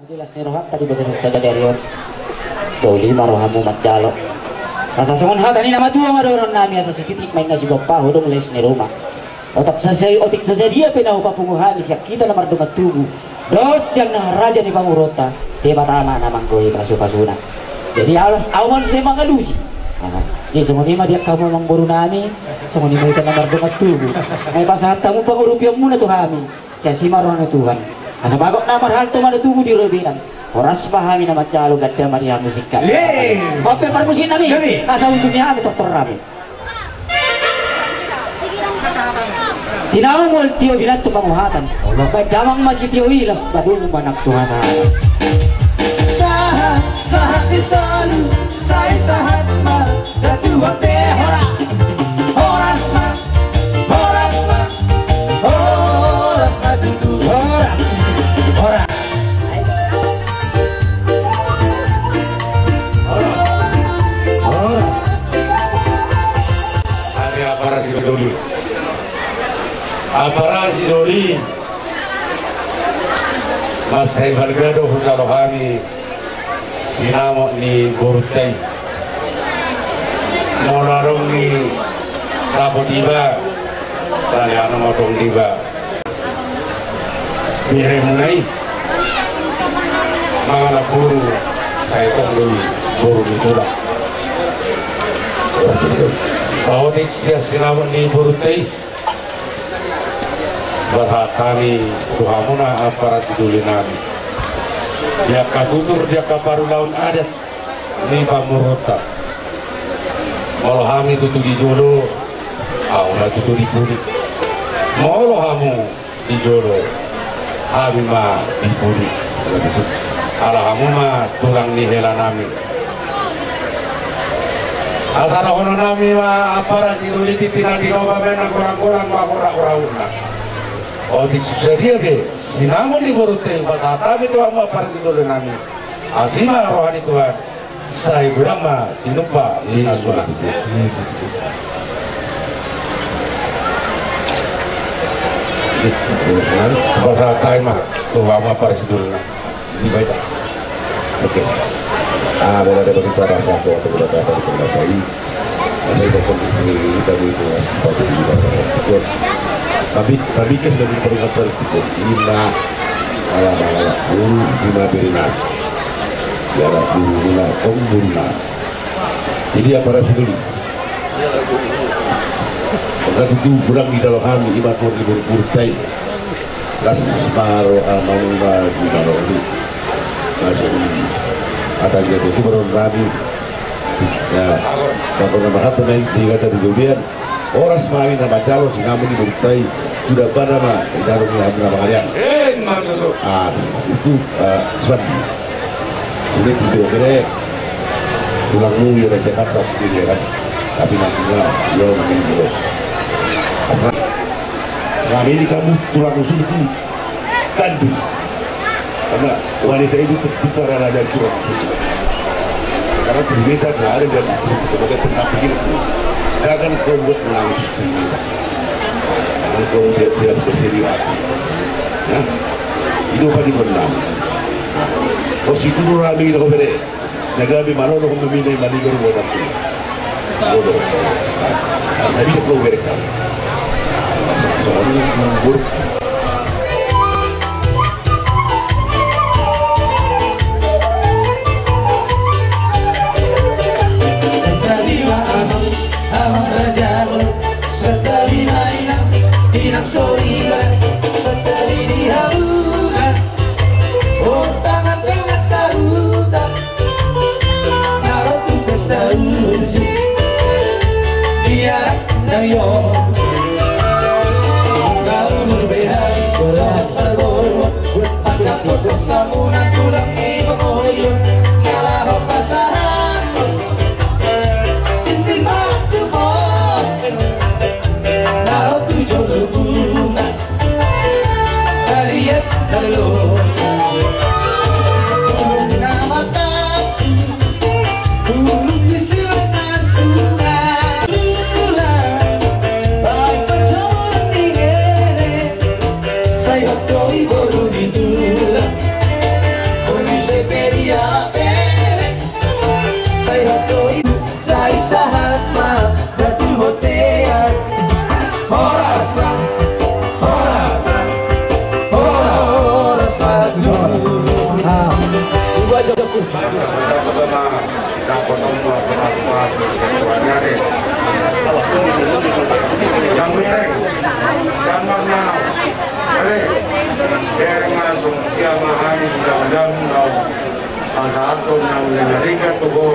Jelas ni roham tadi bagas sa dari Doli marohamu matjalo. Asa songon ha tani nama tua madoron nami asa sikitik main nasi gopa hodong les ni rumah. Otak saja dia penau papunguhan siak kita lamar dongat tubuh. Dos yang nah raja ni pangurota dia pertama namang goy pasu-pasuna. Jadi alas awan saya mangalusi. Jadi songon ima dia kamu mang boru nami, songon ima kita lamar dongat tubuh. Ai pasahat tamu pangurupiam muna tuh kami. Saya simaron Tuhan. Asa bagok namar hal tu mana tubuh di robinan. Horas pahami nama calo gadda Maria musikal. Oke permusin nami. Asa untuknya kami dokter rami. Tinawang wal tiyo bilang tu panguhatan. Damang masih tiyo ilas badung banak tuhasa. Sahat sahat disalu, saya sahat ma datu hati hora. Horas ma, horas ma, horas ma tutu horas. Aparasi doli Masai Belgrado Husalohami Sinamo ni Boruteng Molarong ni Rapotiba Taliano Motong Diba Biremnai Mangalapuru Saya Tongdui Boru Mitula Saudik Sia Sinamo ni Boruteng bahasa kami tuhamuna aparasi duli nami dia katutur dia kaparu laun adat ni pamurota molhami tutu di jolo aula tutu di puri molhamu di jolo kami ma di puri alahamu ma tulang ni hela nami asana hono nami ma aparasi duli titina di noba menang kurang-kurang ma kurang-kurang oh di susedia ke sinamo ni borute pasata itu ama parti dulu nami asima rohani Tuhan saya bilang mah dinupa asulah itu pasata mah tuh ama parti dulu ini baik oke boleh ada berbicara satu atau berapa dari penguasai saya itu penting kami itu masih patut dilakukan tapi kan sudah diperlukan itu lima ala guru lima berinan biara guru na tombuna jadi apa rasa dulu enggak itu kurang di dalam kami ibatur di burtai las maro amanga di maro ini masuk atanya itu baru rabi ya bakal nama hati naik di kata di dunia orang semakin nama calon singamu di burtai sudah pada mah darum nama kalian itu sebenarnya sini tidak kira tulangmu ya dari Jakarta sendiri kan tapi nantinya ya menjadi bolos asal selama ini kamu tulang rusuk itu Bandung karena wanita itu terputara dari tulang rusuk karena Srimeta kemarin dan istri sebagai penampil gak akan kau buat menangis Srimeta akan kau dia bersedih hati ya itu pagi berenang oh situ nurami itu kau beri nagabi malo kau memilih mali garu buat aku bodoh nabi kau beri kau soalnya buruk Sorry, setari dihabukan, oh tangan-tangan sahutan, naruh tu pesta usi, biar nayo, kau berbehar, berapa borong, ada fokus kamu nak tulang di pengoyo, malah pasaran, ini batu bot, naruh tu jodoh. Halo nama tapi burung di sana sungai dia bere saya doi saya sahat ma datu hotean orasa orasa oras madu Gua jodoh kus. Yang penting samanya dereng langsung dia mahami mudah-mudahan kau saat kau menarikan tubuh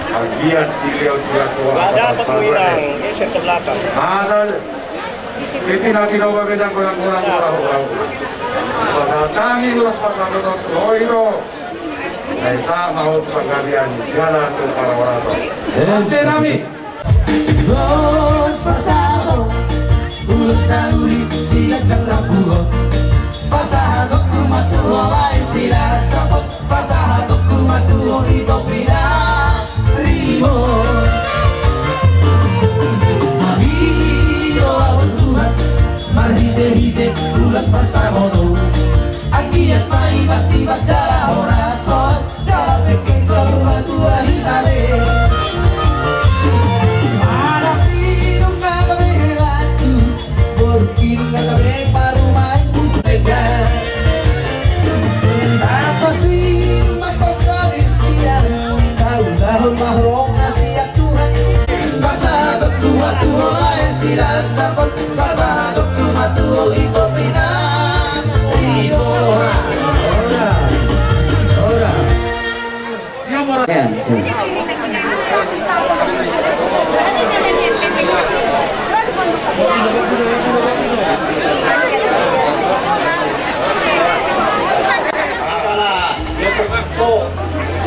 bagian dilihat tua Dapat mengilang, geser ke belakang. asal itu nanti noba bedang kurang-kurang pasal kami lulus pasal itu saya sama untuk pengalian jalan ke para orang nanti kami Los pasado ulos tauri sigat ang nabuo pasahadok kumatuo ay sila sapot pasahadok kumatuo ito pinarimo Mahiro ang luhat marhide-hide ulat pasamono aquí at maiba-siba jala horasot kape kay sa rumah tua hitame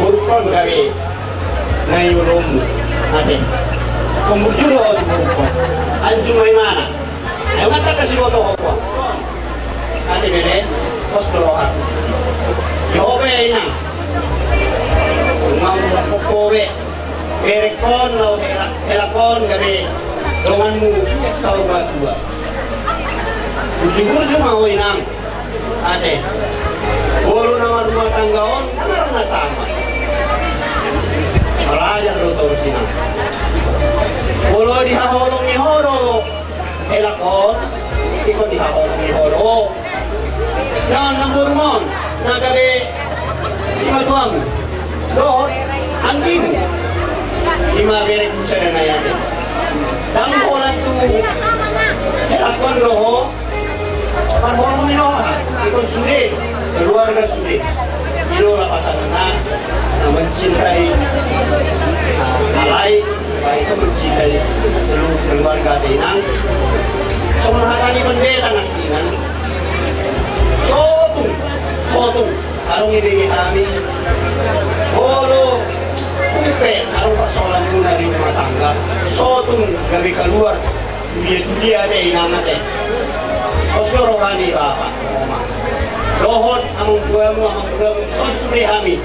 Burukon kami na yulong natin. Kung burjulo o burukon, anjung may mana. Ay mata kasi boto ko po. Ate bere, postolohan. Yobe ay na. Umang pokowe. Berekon o helakon kami. Dongan mo sa rumah tua. Burjulo mahoy nang. Ate. Bolo naman rumah tanggaon, naman na tama. Malayan lo to sina. Bolo dihaholong ni horo, helakon, ikon dihaholong ni horo. Dan namburmon, nagabe si matuang, dohot, angin. Lima berek busa na natin. Dan holan tu, helakon loho, parholong ni loho, ikon sulit. Keluarga sudah inilah patanan mencintai malai baik itu mencintai seluruh keluarga Tinang semenhatani bendera nantinan sotung arung ini kami bolo kumpe arung persoalan guna di rumah tangga sotung gabi keluar dunia Tinang nate oslo rohani bapak Dohon among buamu son sudah kami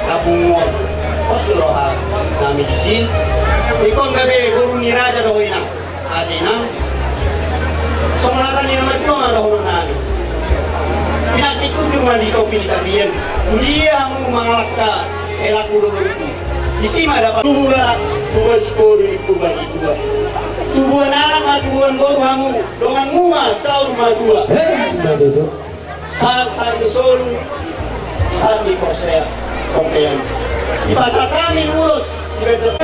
nabungol oslo rohan kami di sini ikon gabe guru ni raja dohina atina semenatan ni nama itu ada orang nami pinatiku cuma di topi kalian dia mau mengalahkan elaku dohon di sini ada dua skor di kubah dua tubuhan anak tubuhan baru kamu dengan mua saur madua saat sol saat di proses kompean di pasar kami urus sudah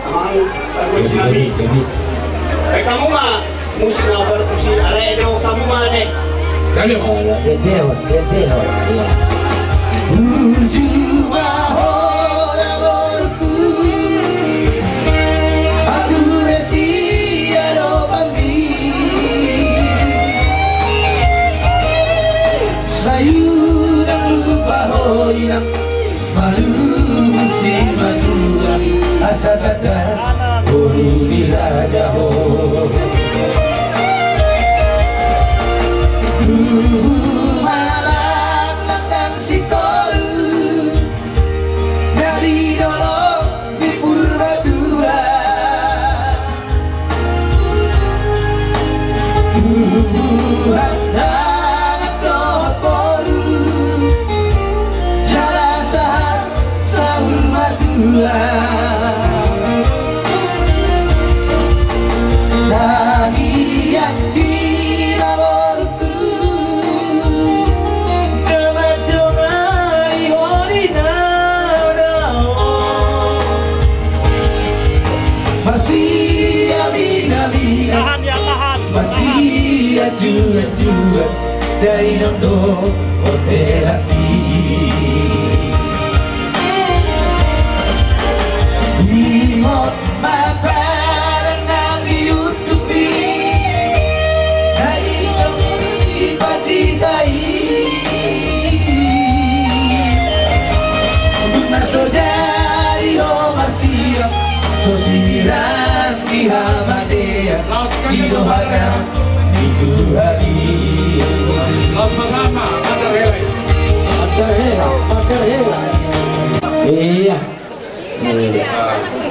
amang terus nabi kamu mah musik nabar musik ale do kamu mah deh Dia berjumpa hora berku Inang malu si madura asa kata guru di raja ho malang latang si koru dari dolo di purba dua Tuhan anak doa poru berdua. Bahagia kita berdua, dengan ihorina masih bina-bina, masih jua-jua dari nondo hotel hati. Lihat makanan yang diutupi dari yang patitai Buna sojari ho masih sosiran di hamadea idohana itu hari. Los bersama, ada Hela. Iya.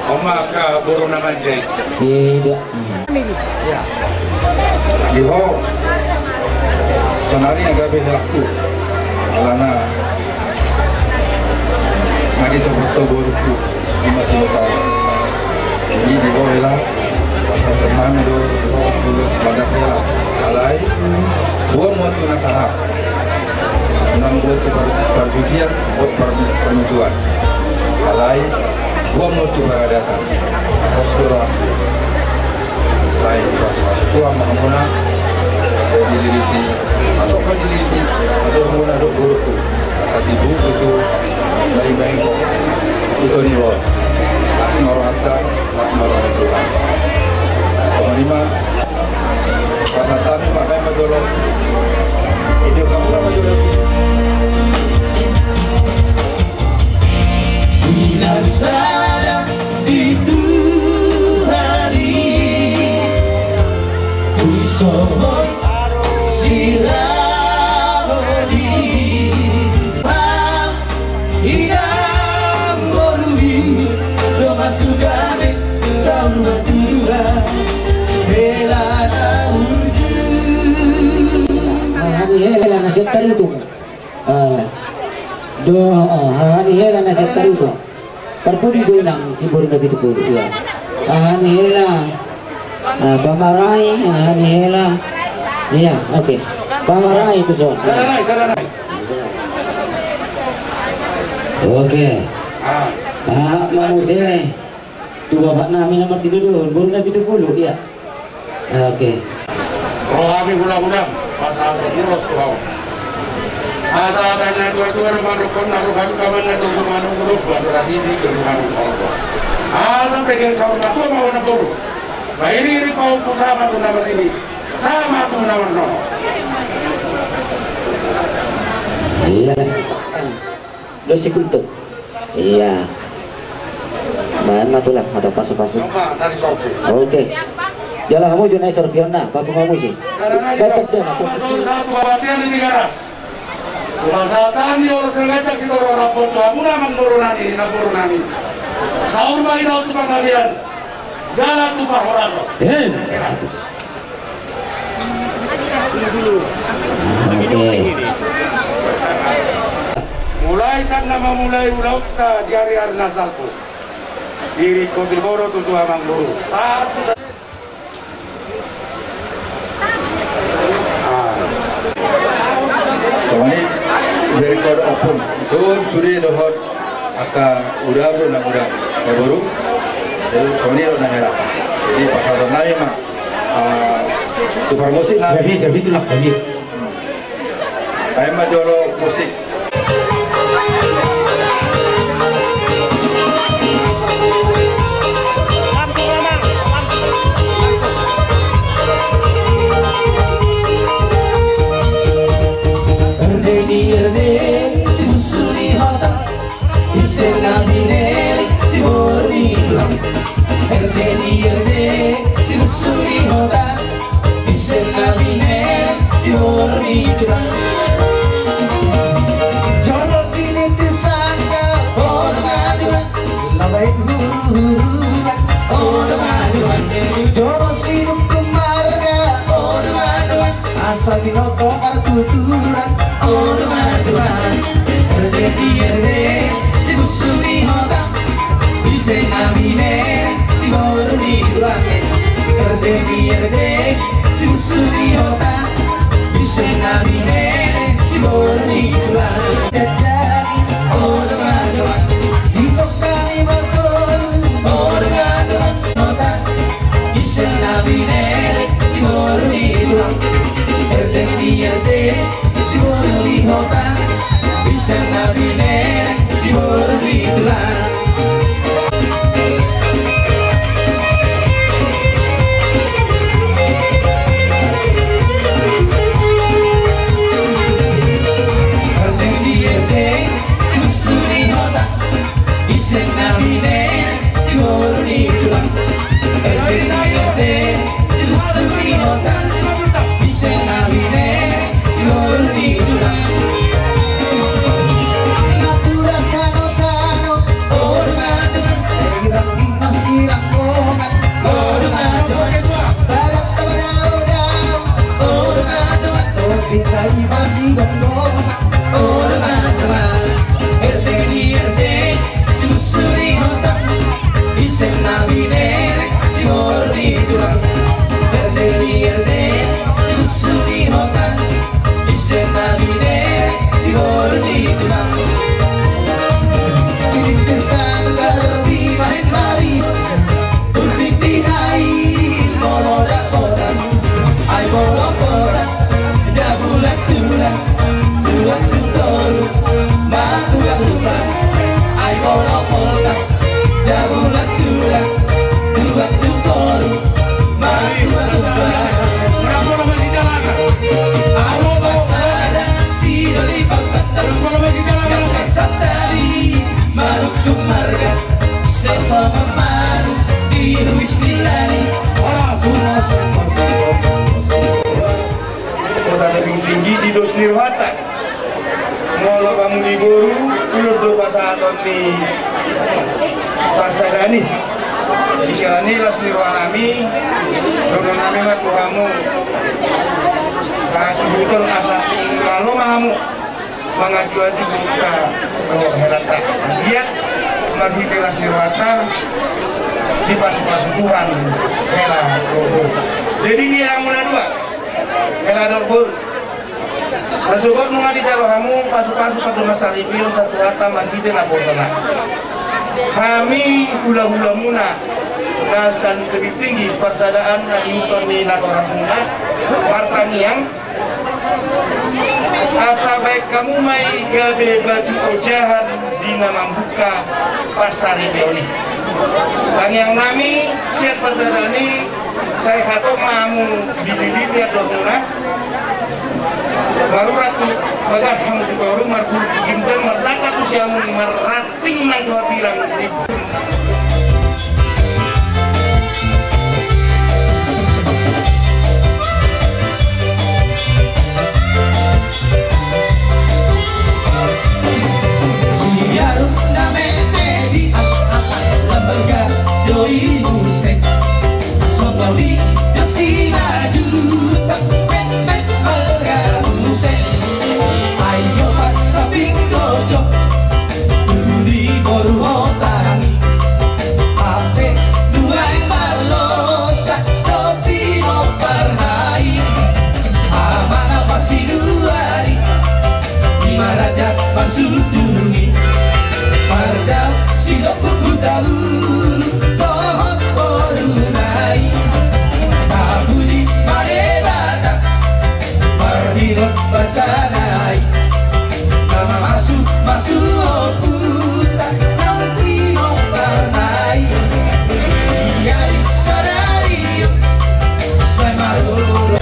Oma ke burung namanjay. Iya. Iho sonari agabe laku alana ngadi toboruku masih lokal. Jadi di bawah hela pasal teman do tulus badak hela alai dua muatu nasahab enam buat perjudian buat permutuan alai dua muatu beradatan postura saya itu amanah saya dililiti atau apa dililiti atau mengenai guruku saat ibu itu dari Bangkok itu di bawah Asmoro Anta, Asmoro Tuhan. Sama lima pasatan pakai majolo. Ide kamu lah majolo. Bila sadar itu hari Usohoi sirahoni Pam hidam borui Domatu kami sama Tuhan Helana urju Hani hela nasib tarutu. Hani hela nasib tarutu. Perpudi joinang si burung Nabi itu pun. Iya. Hani hela. Pamarai hani hela. Iya, oke. Pamarai itu so. Saranai. Oke. Mamuse. Tu bapak nami nomor 3 dulu. Burung Nabi itu puluh. Iya. Oke. Roh kami bulan-bulan pasal terus kau. Asal tanya itu rumah dukun naruh kami kaman itu rumah dukun berarti di rumah dukun. Sampai ke saudara tua mau nabur. Bairi kau sama tu nomor ini, sama tu nomor no. Iya. Dosi kuntuk. Iya. Bahan matulah atau pasu-pasu. Coba tadi sopu. Oke. Jalan kamu junai sorpiona, papu kamu sih. Batak dan aku. Masuk satu bagian di garas. Kumasatan di orang sengaja si orang rapor tu kamu namang burunani, naburunani. Saur bayi daun tu pangkalian. Jalan tu pahoraso. Oke. Mulai sang nama mulai ulau kita di hari-hari nasalku. Diri kontriboro tu amang luru. Satu. Soalnya dari kode apun, suri dohot aka udang do na udang baru, jadi soalnya do na hela. Jadi pasal nabi mah, tu musik nabi. Tapi itulah kami. Ayam mah jolo musik. Sabinoto martuturan aduan berdiri si busuri hodam vierde si busuri hota Isena binere si borni tulang Jajari orang-orang Isokani bakol orang-orang hota Isena binere si borni tulang vierde si busuri hota Isena binere si borni tulang Kota lebih tinggi di Dos Nirwata Molo kamu di Boru Tulus do pasaton di Parsadani di sini las nirwanami dono nami matu kamu kasubuton asa lalu mahamu mengaju-aju buka do helata dia marhiti las nirwata di pasu-pasu Tuhan hela dorbur jadi dia yang muna dua hela dorbur masukot nunga di jalo kamu pasu-pasu pada masa ribion satu hata marhiti lapor tenang kami hula-hula muna nasan lebih tinggi persadaan nanyuton ni natoras muna martaniang asa baik kamu mai gabe batu ojahan dina membuka pasar ribioni Bang yang nami siap persadani saya hato mamu dididiti atau muna baru ratu bagas kamu di baru marpul gimdan merdaka tu siamu merating nang khawatiran ribu siaru name di lembaga doi musik sotoli dasi maju tak met musik ayo paksa dojo duli koru otangi ape duai marlosa topi no parnai amana pasi duari imaraja pasudungi mardau silok bukutabulu lohot korunai tabuji madebata mardilot basanai nama masuk oputa nanti no parnai iari sadario saya maroro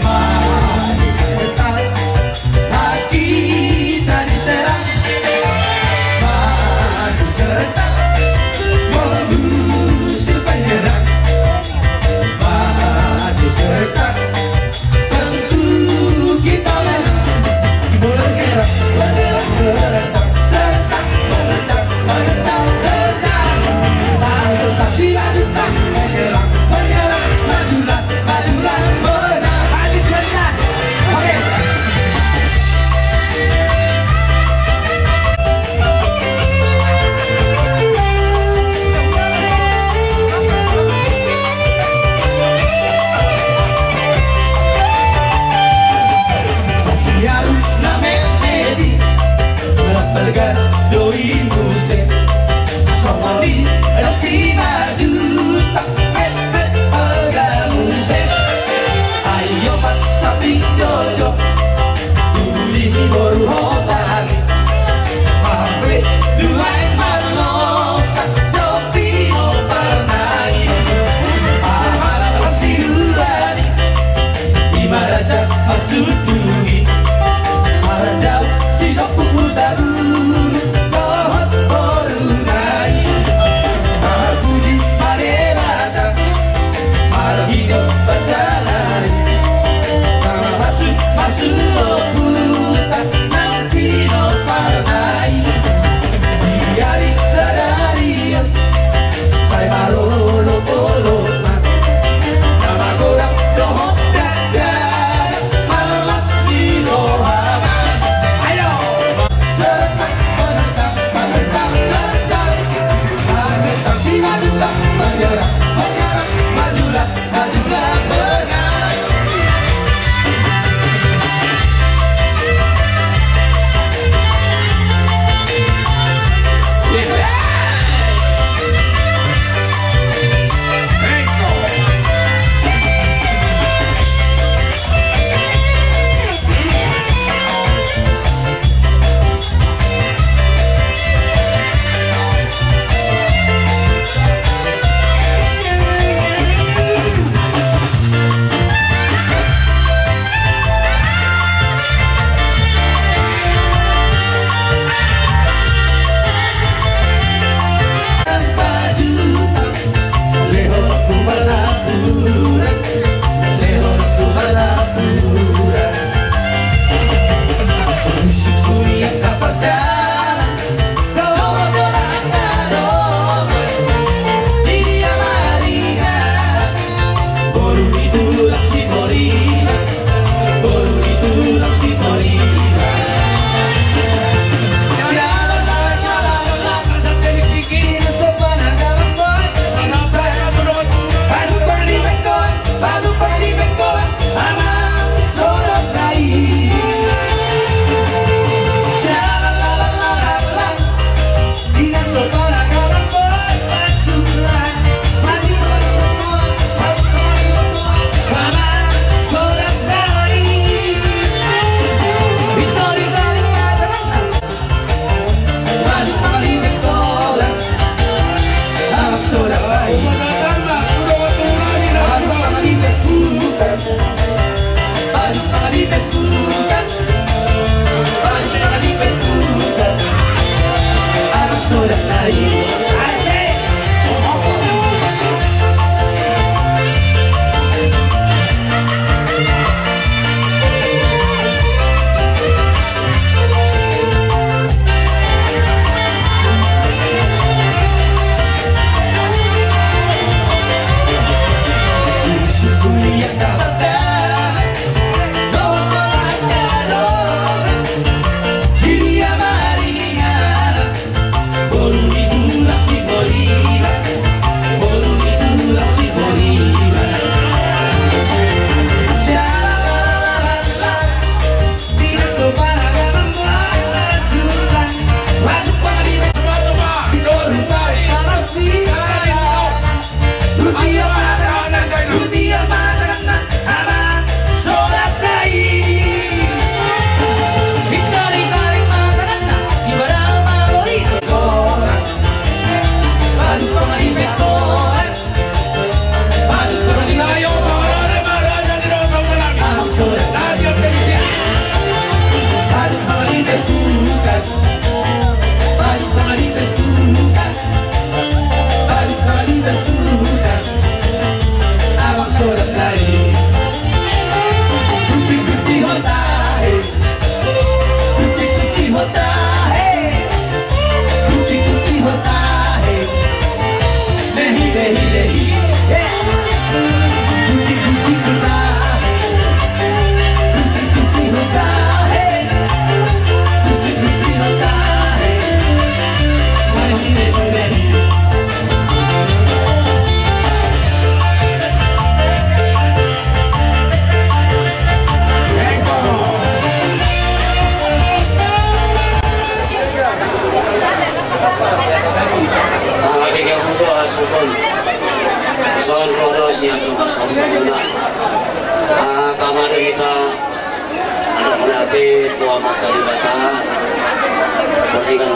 mai setal hati tadi serang maju serentak doi muse somali rasi maju tak met pegamuse ayo pas sapi dojo duli baru hotan mampe duai malosa dopi no parnai ahar rasi duani imaraja masudui haradau sidok putabun bahot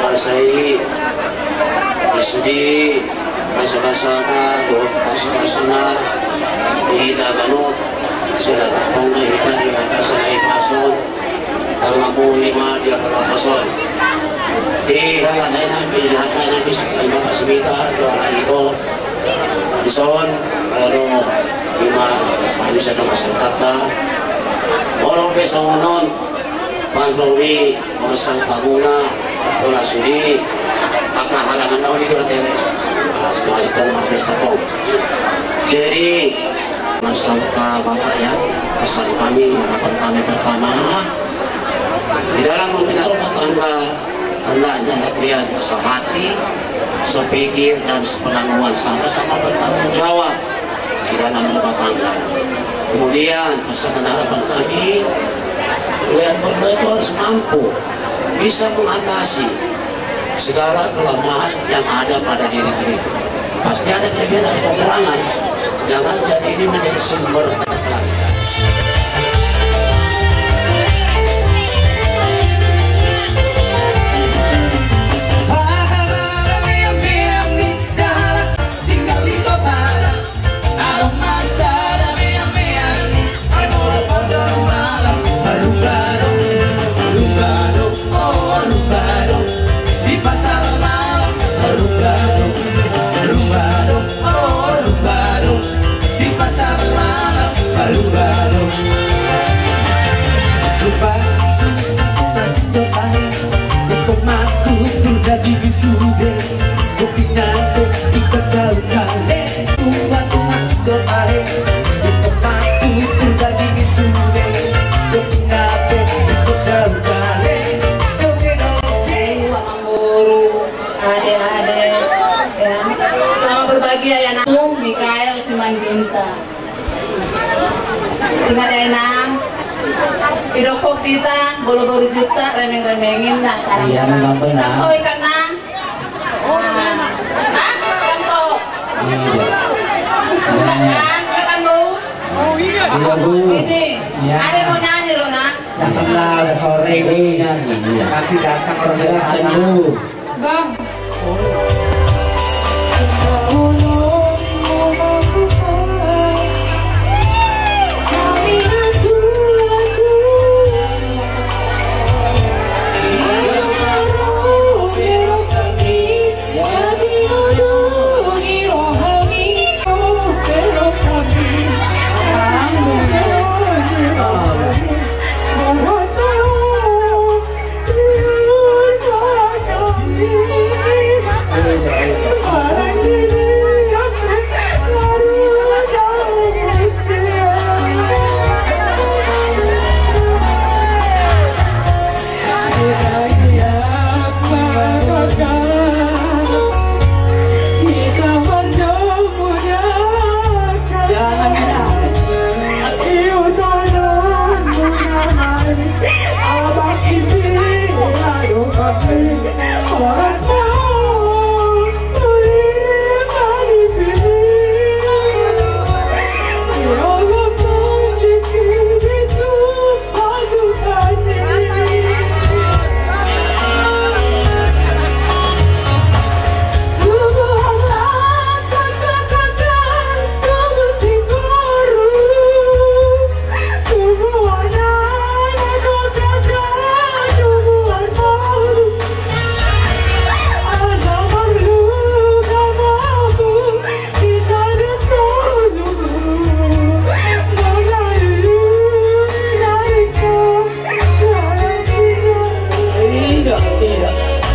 Masai Isudi Basa-basana Doa basa-basana Ihita ganot Sila taktong na hita Di agasa na ipason Tarlamu lima dia palapason Di halanay namin Halanay namin sa mga kasimita Doa na ito Dison Ano lima Mahalisa ng masaltata Olo besang unon Panlori Masang tamuna Wala sudi Kakahalangan daw ni Dua Tele setelah itu menghabis tato. Jadi bersama Bapak ya, pesan kami, harapan kami pertama di dalam membina rumah tangga hendaknya kalian sehati, sepikir dan sepenanggungan sama-sama bertanggung jawab di dalam rumah tangga. Kemudian pesan dan harapan kami kalian berdua itu harus mampu bisa mengatasi segala kelemahan yang ada pada diri kita. Pasti ada kelebihan, ada kekurangan. Jangan jadi ini menjadi sumber kelemahan. Mikael Simanjunta. Ingat ya Nang, idokok kita bolu-bolu juta remeng-remengin nak karang. Iya memang benar. Kanto ikan Nang. Kanto. Bukan kan, kan Bu? Oh iya Bu. Ini, ada mau nyanyi loh Nang. Janganlah udah sore ini nyanyi. Nanti datang orang silakan Bu. Bang.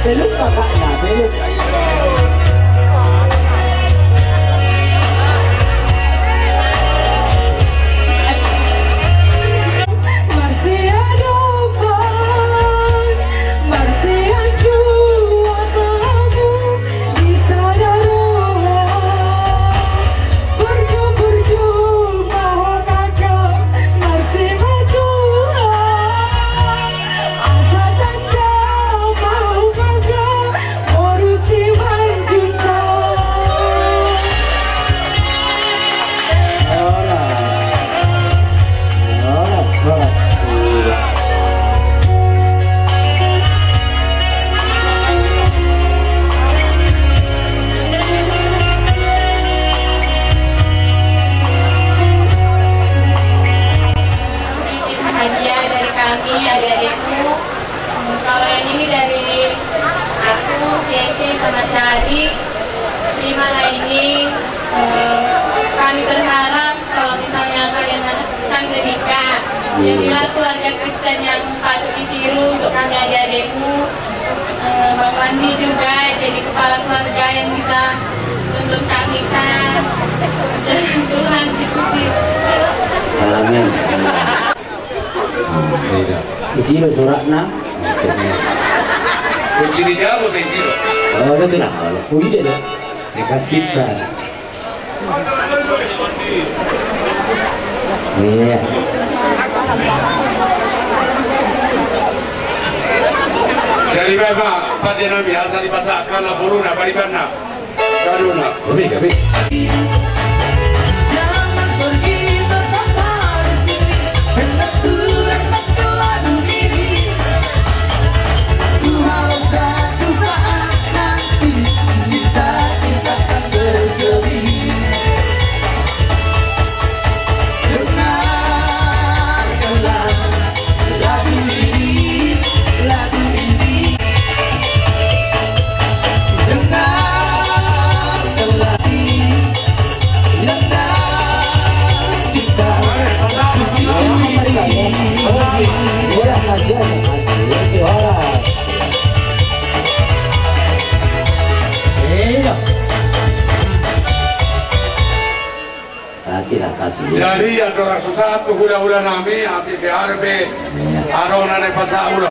Belum kakaknya, belum. See Jadi di malam ini kami berharap kalau misalnya kalian akan menikah, jadilah keluarga Kristen yang patut ditiru untuk kami adik-adikmu. Bang Wandi juga jadi kepala keluarga yang bisa tuntun kami kan. Tuhan ikuti. Amin. Di sini suratnya. Kunci dijawab di sini. Oh, betul lah. Oh, iya deh. Dikasih kan. Iya. Dari Bapak Pak Nabi asal dipasakkan lah buruna baribana. Karuna. Kami. Jangan pergi tetaplah di sini, hendak ke lagu ini. Ku harap satu saat nanti cinta kita akan bersemi. Dengarkanlah lagu ini, lagu ini. Dengarkanlah yang cinta suci ini. Orang saja masih orang. Kasih lah, kasih. Jadi ada orang susah tuh hula-hula nami hati BRB. Arona ne pasak hula.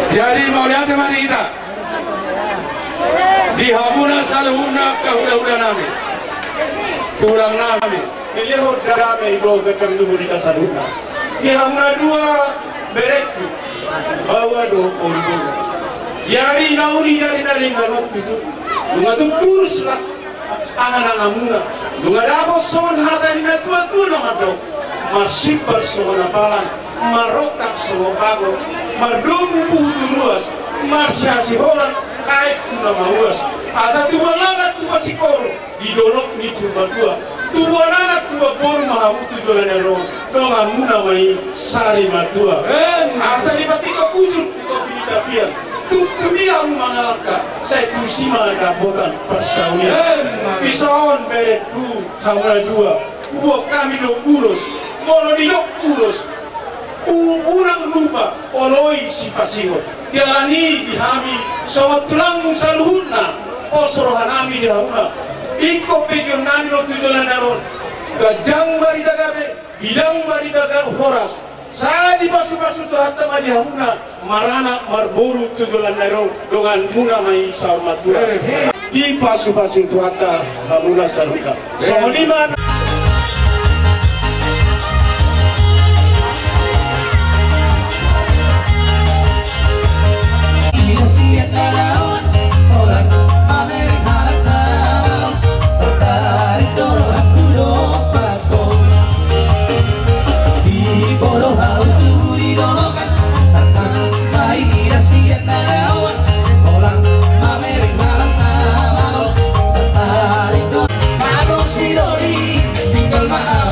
Jadi mau lihat mari kita di Hamuna Salhuna ke hula-hula nami tulang nami Niliho darame ibo kacang luhur ita Salhuna. Di Hamuna dua bereku bawa do oribo. Yari nauli dari nganot tutu. Lunga turus lah angan Hamuna. Lunga dapos son hata ni tua no hado. Marsip persona palan marokak so bago. Mardomu buhu ruas, marsiasi horan, naik tuna mauas. Asa tua lanak tua sikoro, didolok ni tua tua. Tua lanak tua boru mahamu tujuan ero, dong amuna mai sari matua. Asa dipatiko kujur di kopi di tapian. Tu dia mangalaka, saya tu sima rapotan persaulian. Bison beretku hamra dua, uang kami do ulos, molo di do ulos. Urang lupa oloi si pasiho dialani dihami sama tulang musaluhuna osorohanami diharuna iko pegion nami no tujuan naron gajang bari dagabe bidang bari daga horas saya di pasu-pasu tu hatta diharuna marana marboru tujuan naron dengan muna mai sarmatura di pasu-pasu tu hatta hamuna saluka sama di mana Tinggal malam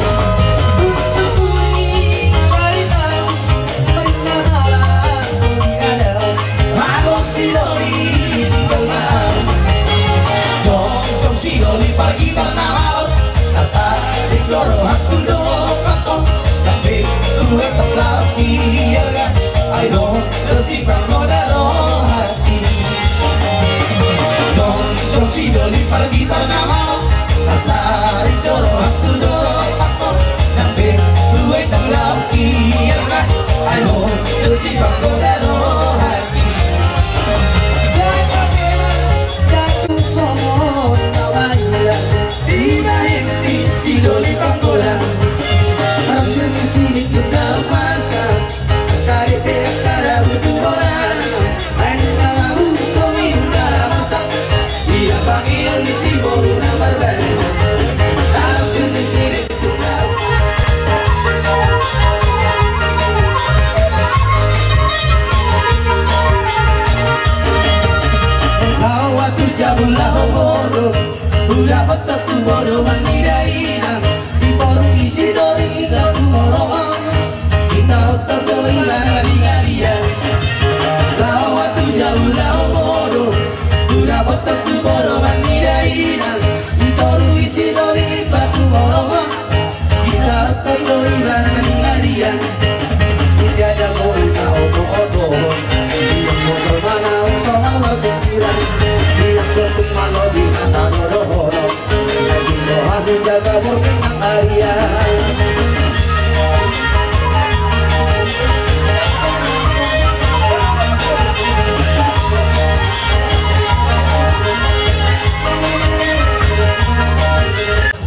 kabur kenang Arya.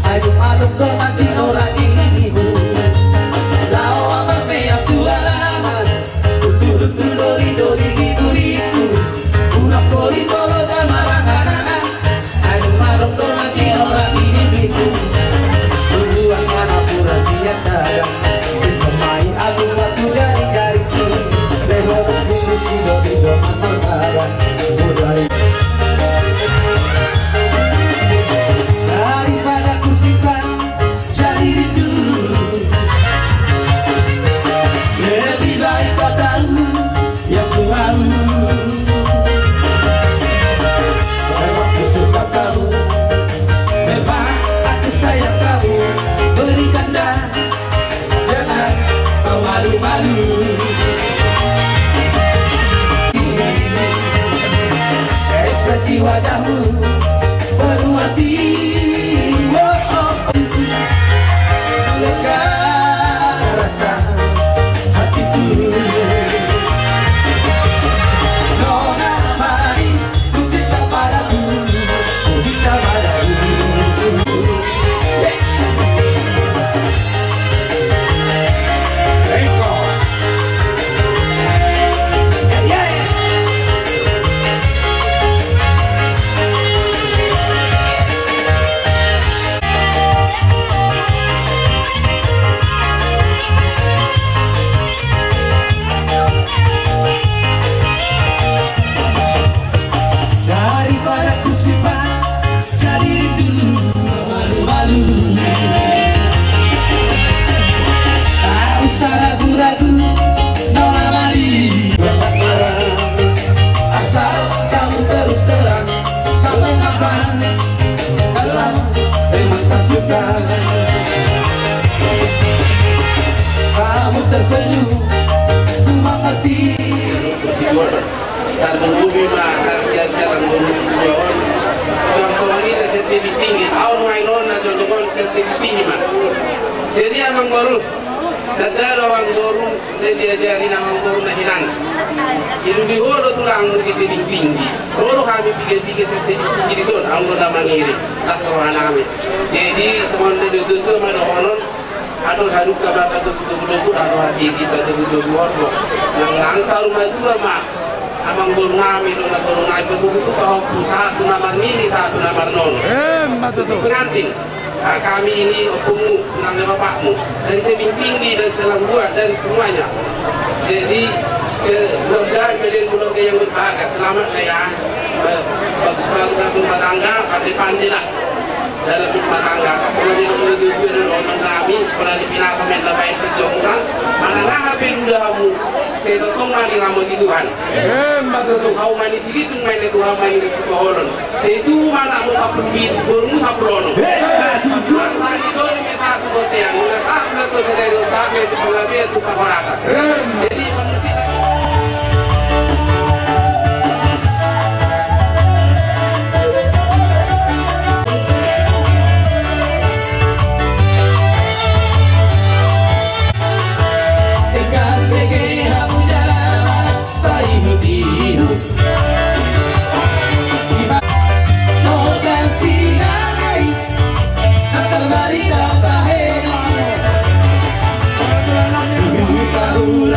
Aduk-aduk dengan cinora dirimu lau amal meyak tualangan duri-duri-duriku unak koi tolo dan marang-harangan. Aduk-aduk dengan cinora dirimu tujuan mana pura siap dagang pemain aduk waktu jari-jariku lewat diri-diri masuk badan budaya. Daripada ku simpan jadi rindu, lebih baik kau tahu yang ku mau. Memang ku suka kamu, memang aku sayang kamu. Berikan dah, jangan kau malu-malu. Ekspresi wajahmu penuh hati, lega rasa hatiku. Nona manis, ku cinta padaku, ku minta padamu. Daripada ku simpan jadi rindu malu-malu. Tak usah ragu-ragu, nona mari asal kamu terus terang. Tak mengapa kalau memang tak suka. Kamu tersenyum, ku mengerti. Karbon bumi mah rahasia-rahasia lang bumi Ang sawani na sensitivity tinggi, aon ngayon na jojogon sensitivity tinggi mah. Jadi amang baru, dadaro ang baru, dan diajarin amang baru na hinan. Itu dihoro tulang begitu tinggi. Baru kami pikir-pikir sensitivity tinggi di son, ang udah mangiri, tasawah kami. Jadi semuanya itu mana honon. Aduh haduk kabar betul-betul aduh hati kita betul-betul warga. Nang rumah juga mah. Amang baru nami do na baru nami betul-betul bahwa satu namar mini satu namar non. Untuk pengantin. Kami ini opungmu, tunangnya bapakmu dari tebing tinggi dari setelah buat dari semuanya. Jadi mudah-mudahan kalian keluarga yang berbahagia selamat lah ya. Bagus-bagus dalam rumah tangga, pandai-pandai lah dalam rumah tangga. Semuanya lebih kami pernah dipinasa main baik kejomuran. Mana ngapain udah kamu? Saya totong mani ramo di Tuhan. Kau mani sedikit main Tuhan mani sekolah. Saya itu mana mau sapul bit, baru sapul ono. Masa di sini satu botean, nggak satu atau sedari sampai itu pengambil itu pakorasa. Jadi manusia. Tahu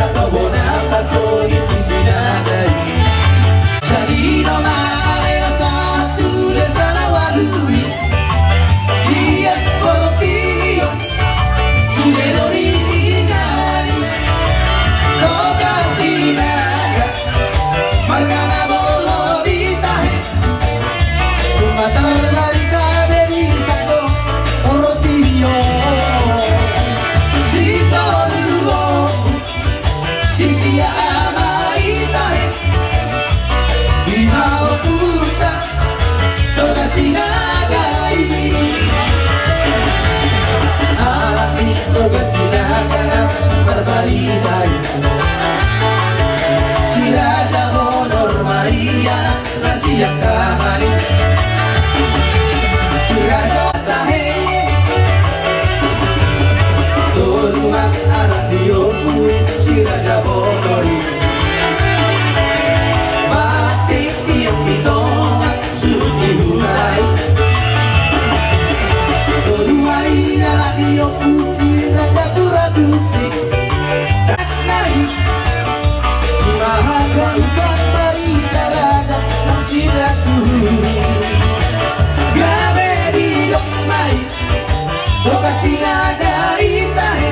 lokasi naga itahe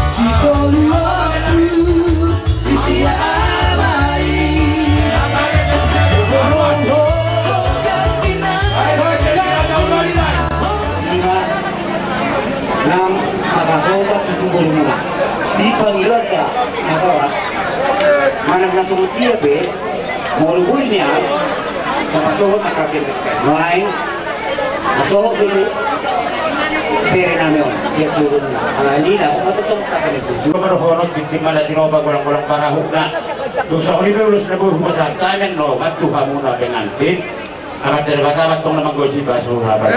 si toluaku sisi amai lokasi naga nam nakasota tujuh mula di panggilan ka nakawas manang nasungot dia be mau lubuin niya kapasuhot nakakin lain nasuhot dulu pere namin siap dulu ala ini dah aku tuh kakin itu juga menuhonot di mana tinoba kurang-kurang parahuk na dosa ini lulus na buh masanta men no matu kamu na dengan tin amat terbata tong nama goji basu habat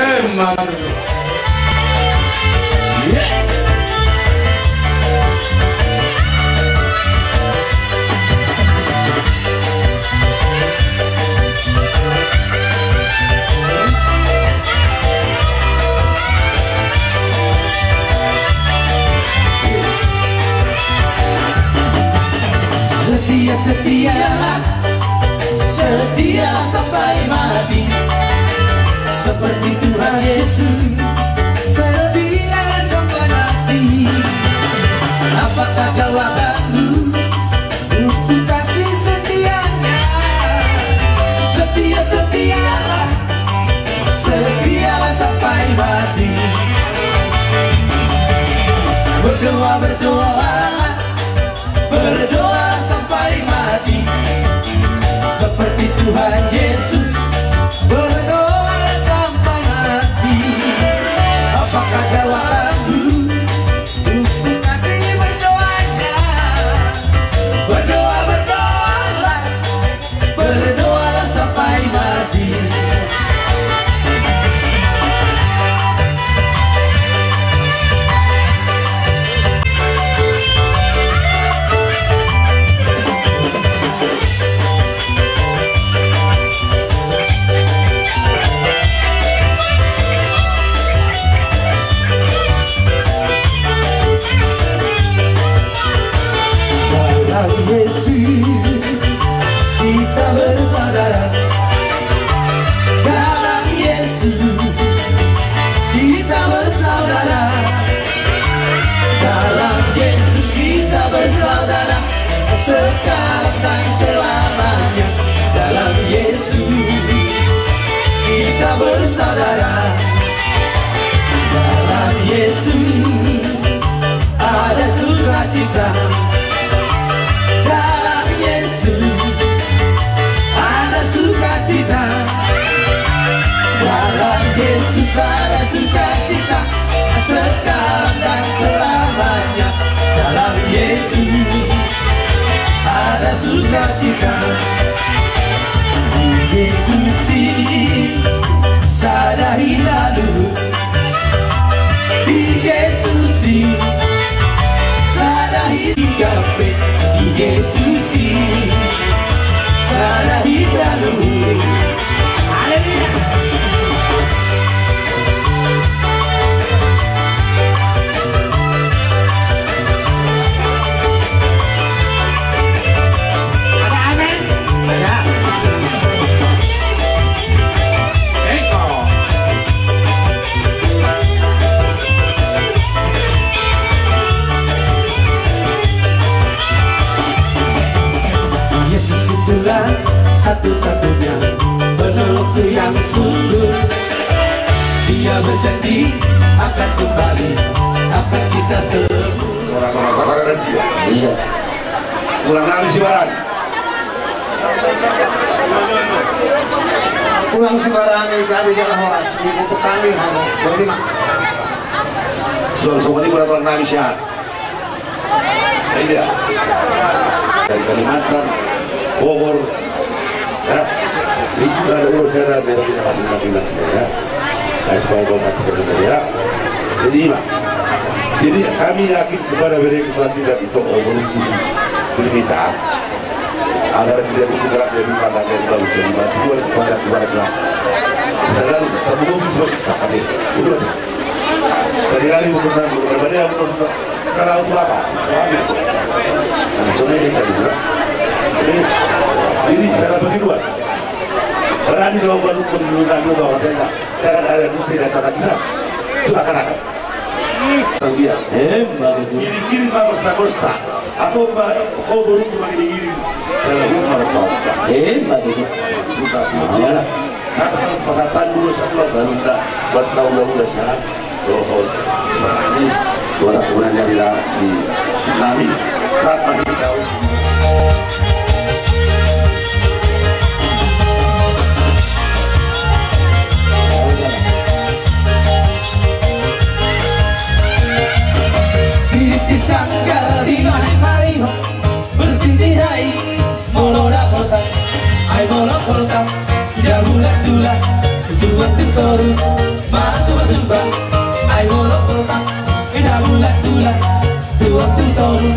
setia sampai mati seperti Tuhan Yesus setia sampai mati. Apakah jawabanmu untuk kasih setianya? Setialah sampai mati. Berdoa sampai mati seperti Tuhan Yesus berdoa sampai mati. Apakah jawabanmu untuk kasih berdoanya? Berdoalah sampai mati. Sekarang dan selamanya dalam Yesus kita bersaudara. Dalam Yesus ada sukacita. Dalam Yesus ada sukacita. Dalam Yesus ada sukacita. Sekarang dan selamanya dalam Yesus ada sukacita. Yesus sadari lalu. Di Yesus sadari gape. Di Yesus sadari lalu. Haleluya. Satu-satunya penolongku yang sungguh. Dia berjanji akan kembali, akan kita sembuh. Sama-sama sabar dan jiwa. iya Pulang nami Sibaran. Pulang Sibaran kami jalan horas untuk kami hamu. Bagaimana? Suang-suang ini pulang nami Sian. Ini dia. Dari Kalimantan, Bogor, ya, ini juga ada urutnya beda-beda masing-masing nanti ya. Nah, supaya kau nanti benar ya. Jadi kami yakin kepada mereka selanjutnya itu orang khusus cerita agar tidak ditukar jadi pandang dari baru jadi batu kepada kelas. Dengan terbuka seperti apa nih? Udah. Tadi kali benar berbeda menurut kalau itu apa? Soalnya ini tadi juga. Jadi cara bagi dua. Berani dong baru menurut bahwa saya jangan ada bukti dan tanda kita. itu akan dia kiri-kiri magosta-gosta atau baru cuma gini-gini dalam rumah susah ya katakan pasatan dulu satu salunda buat tahun udah sehat sekarang ini dua kemudian yang di Nami saat masih tahu Sanggar di mari berdiri hai moloda kota ai molo kota ya bulat dula tuan tutoru matu tumba ai molo kota ya bulat dula tuan tutoru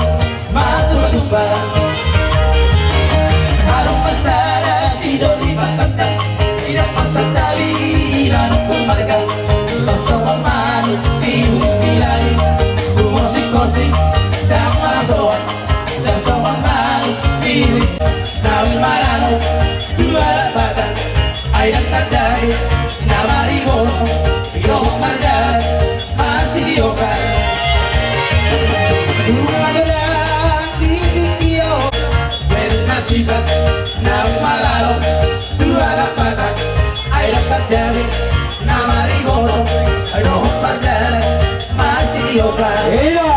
matu tumba kalau pasara si doli patata tidak pasat tali dan marga sosok manu di ustilai musik dan masuk dan sopan malu pilih nawi marano dua lapatan air tak dari nama ribut hidup marga masih diokan bunga gelang di tikio bernasibat nawi marano dua lapatan air tak dari nama ribut hidup marga masih diokan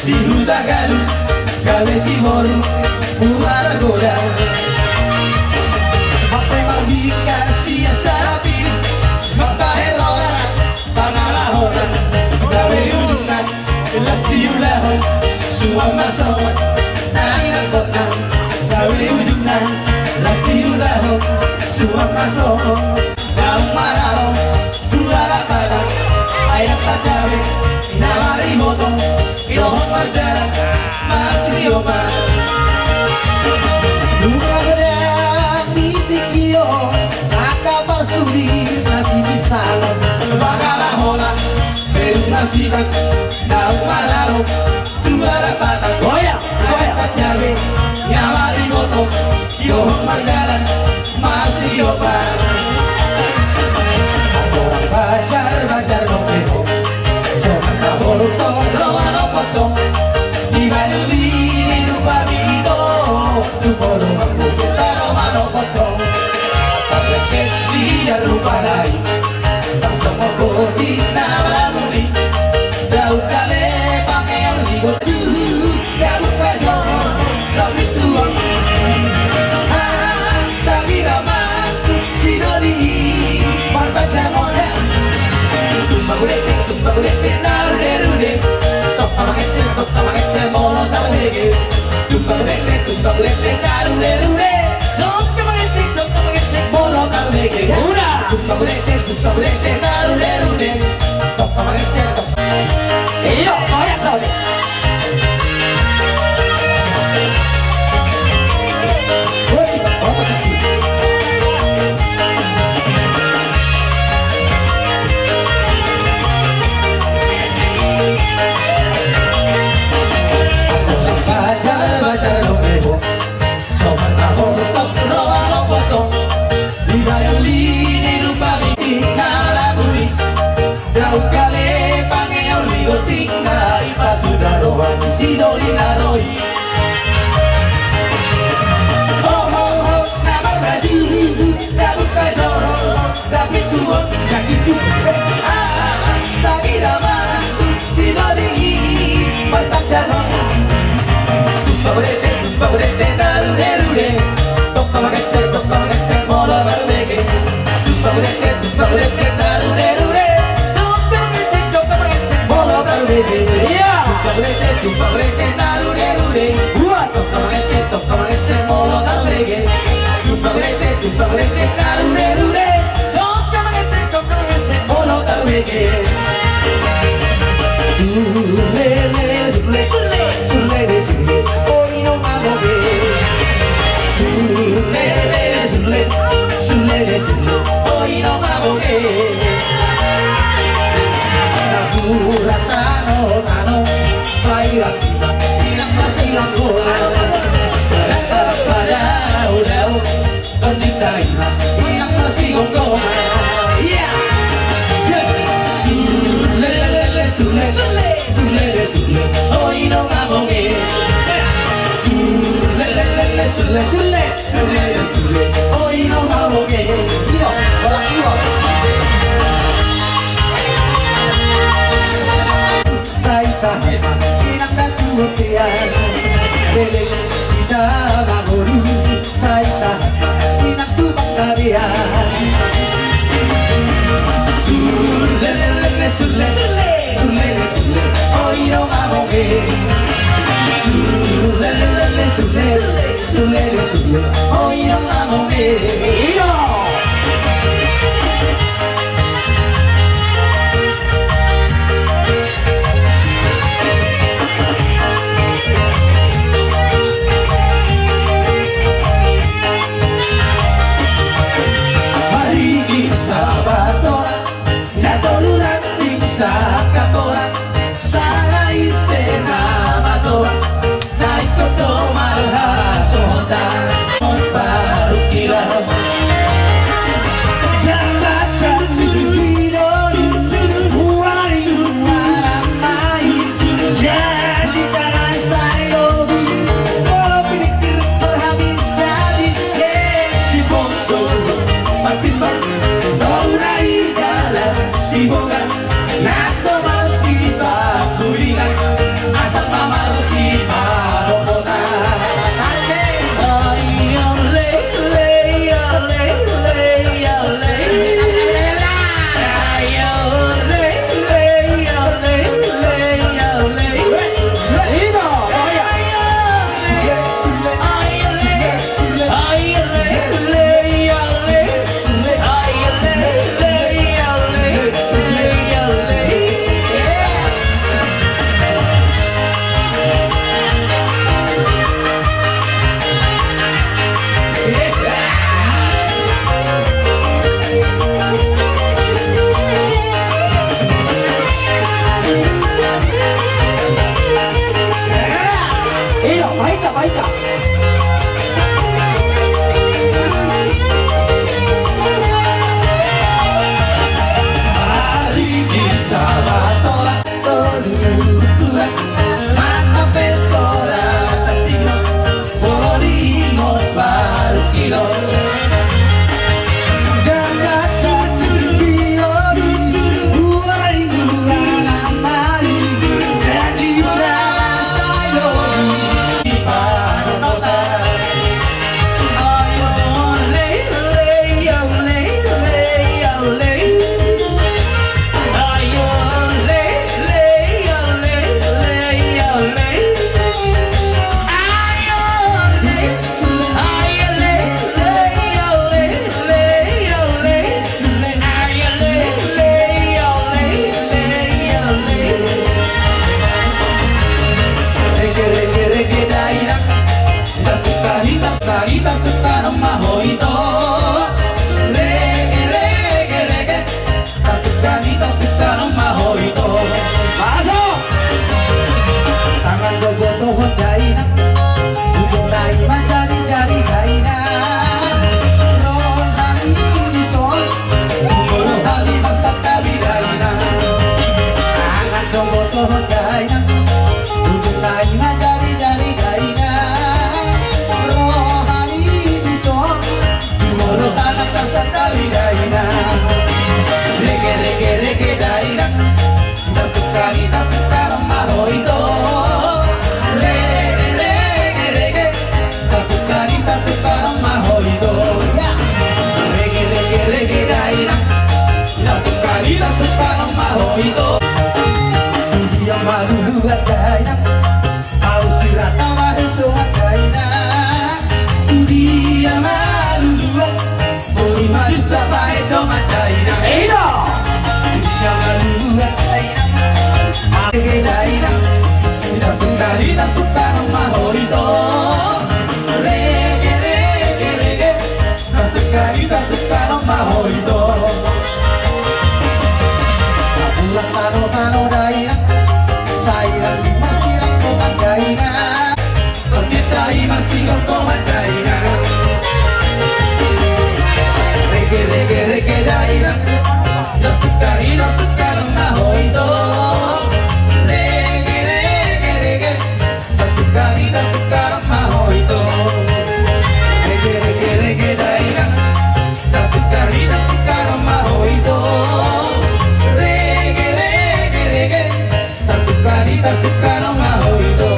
si hutagalu kabesi moru murah goda mate maldika sia sarapi mata herora panala hora gawe urusan jelas diulah semua masalah nang kota gawe ujunan jelas diulah semua masalah nang maralo dua pada ayat tadawe namari motong Ilham Mardana masih dioman bunga gelang di tikio kakak bersuri masih bisa bangala hola beru nasibat daun maralo juara patah goyang tak nyawe nyamari moto Ilham Mardana masih dioman orang bajar nomeo semangat borotong potong di baduli di lupa bito tu polo mampu besar mano potong tapi dia lupa lagi tak semua bodi nabra muli daun kale panggil ligo tuh daun kajo lebih tua sabira masuk sinodi partai jamoda tumba gulete narude Toma este molo dalege tumba gulete narude toma este molo dalege tumba gulete narude toma este iyo vaya sabe Favorece mahoito Kapulas mano daina Sayang masirang komadaina Pagkitai masigong komadaina Rege daina Natukari mahoito Rege Natukari mahoito Rege daina Natukari mahoito Rege Natukari mahoito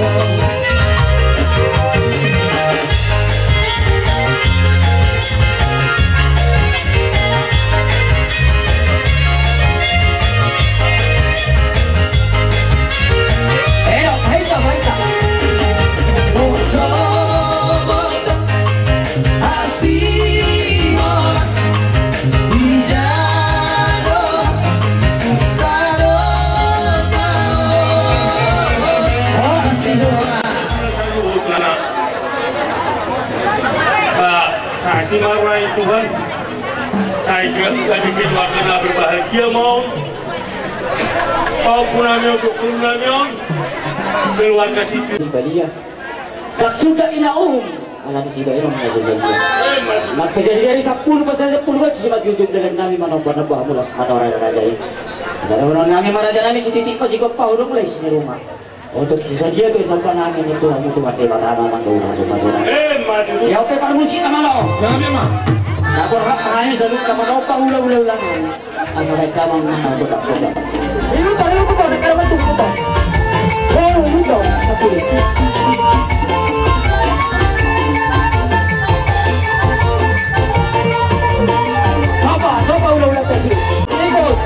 kasih marwah Tuhan saya lagi keluarga berbahagia mau punami untuk punamion keluarga situ Balia sudah inaum alam si daerah nggak sesuatu maka jadi 10 pasal 10 kan sebagai ujung dalam nami mana-mana mulas mana orang raja ini misalnya orang nami maraja nami si titik masih kau udah mulai sini rumah untuk siswa dia tuh sampai nami itu kamu tuh mati barang mang kau masuk ya oke kalau musik nama lo Ya memang. aku harap hanya selalu sama kau ulah asal mereka mang mana untuk tak program ini paling aku kau dekat dengan tuh oh itu satu Sopa ulah kasih ikut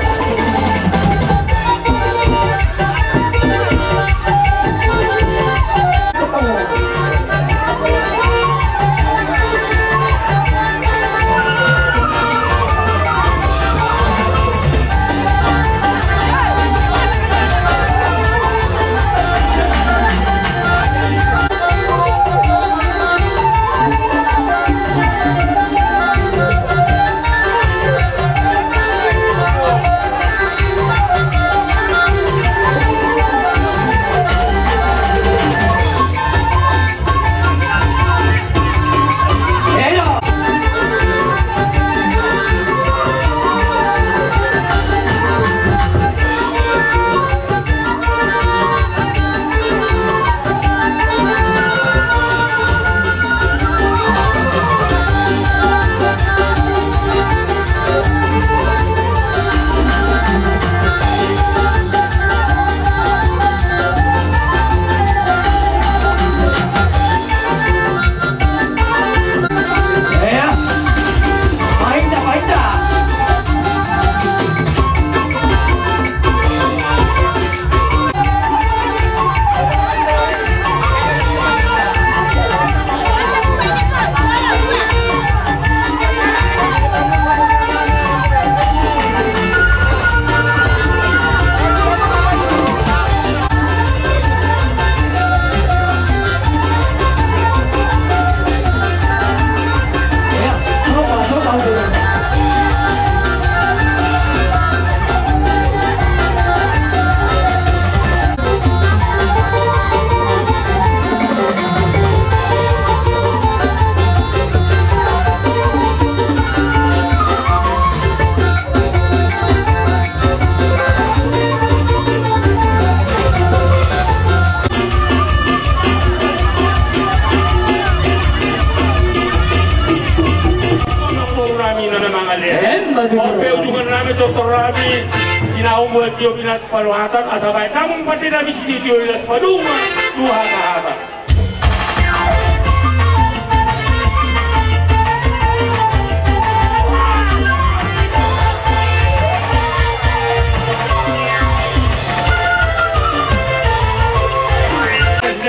Oke, ujungan nami Dr. Rami Kinaum buat tio binat paluhatan asabay namun pati nami si tio ilas padunga Tuhan mahata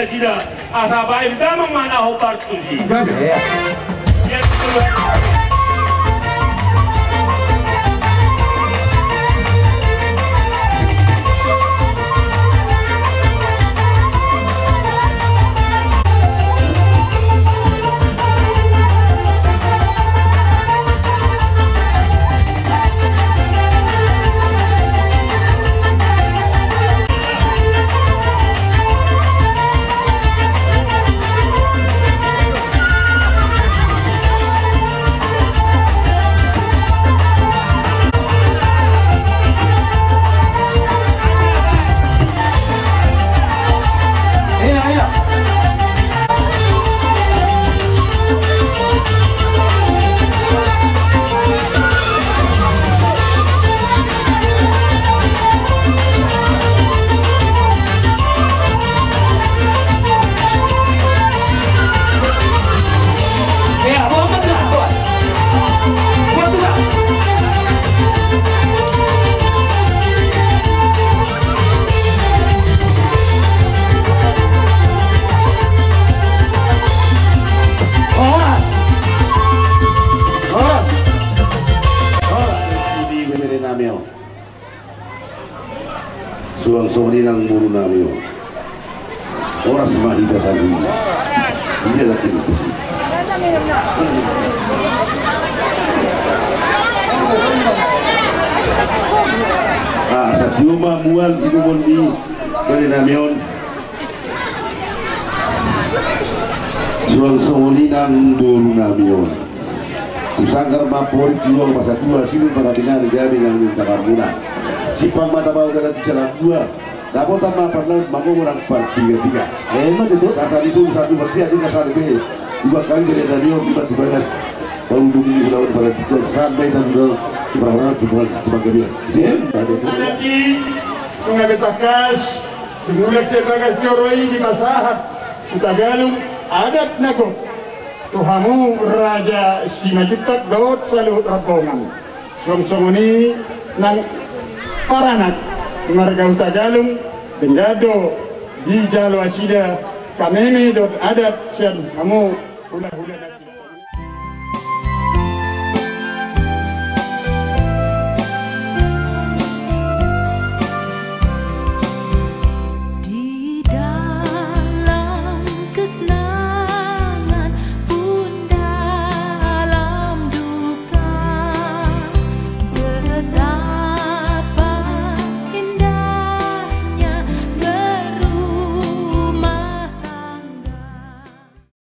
Sida asabay damang manaho partusi namio suang songni nang buru namio oras mahita sagi ini ada kita sih satiuma mual itu mondi dari namion suang songni nang buru namion usangkar mapori kiwang masa tua sini para binar gabi yang minta karbuna sipang mata bau dalam jalan dua dapotan mapar laut mampu orang par tiga emang itu sasa itu satu berarti ada kasar be dua kali dari radio tiba-tiba gas baru dulu laut pada tiga sampai tadi berharap tiba gabi nanti mengabetakas dimulai cetakas joroi di masahat kita galung adat nago Tuhamu Raja Simajutat Daud Saluhut Rabongan Song ini nang paranak marga Utagalung Benggado di Jalo Asida Kamene dot adat sian kamu hula-hula nasi